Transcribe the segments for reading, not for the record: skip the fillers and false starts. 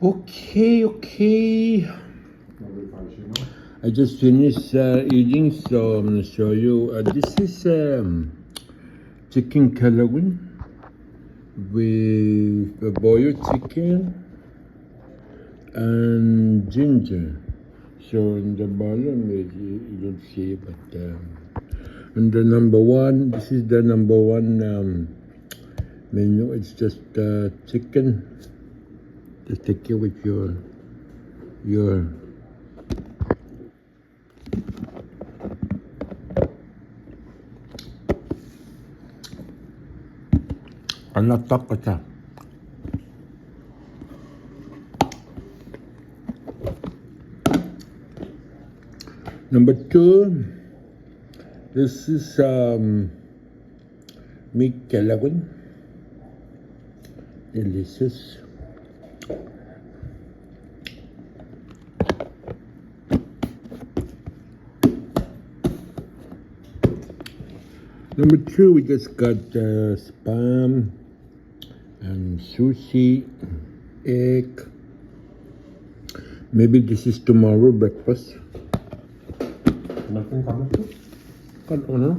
Okay. I just finished eating, so I'm gonna show you. This is chicken calawin with boiled chicken and ginger. So in the bottom, you don't see, but and the number one. This is the number one menu. It's just chicken. Just take it with your anak kata. Number two, this is meat calawin. Delicious. Number two, we just got spam and sushi, egg. Maybe this is tomorrow breakfast. Nothing coming to? Ano?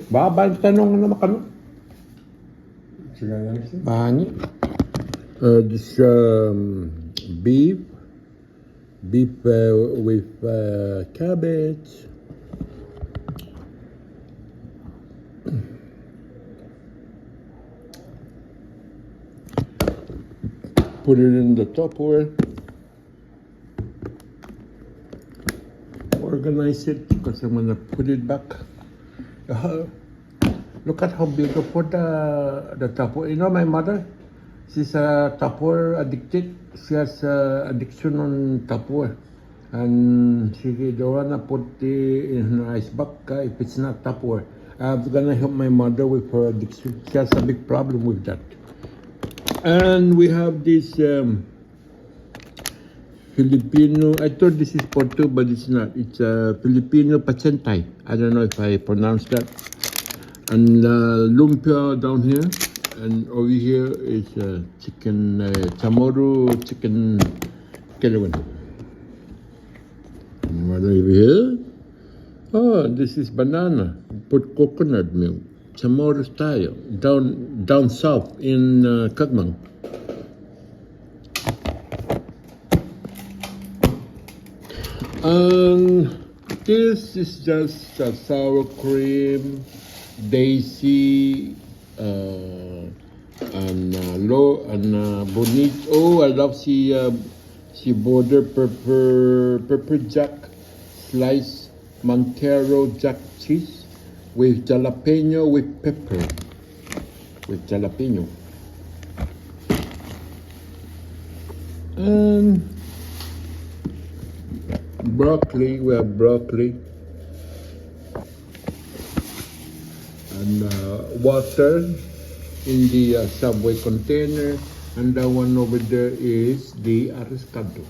Baba tanong na makano? Bani. This beef with cabbage. Put it in the Tupperware. Organize it because I'm gonna put it back. Look at how beautiful the Tupperware. You know my mother, she's a Tupperware addicted. She has addiction on Tupperware, and she don't wanna put it in her ice bucket if it's not Tupperware. I'm gonna help my mother with her addiction. She has a big problem with that. And we have this Filipino. I thought this is Porto, but it's not. It's Filipino pacentay. I don't know if I pronounced that. And lumpia down here, and over here is chicken chamorro chicken calawin. And what over here? Oh, this is banana. Put coconut milk. Chamorro style, down south in Kagmang. This is just sour cream, daisy, and bonito. Oh, I love she border pepper jack, sliced Montero jack cheese. With jalapeno, with pepper, with jalapeno. And broccoli, we have broccoli. And water in the Subway container. And the one over there is the arroscado.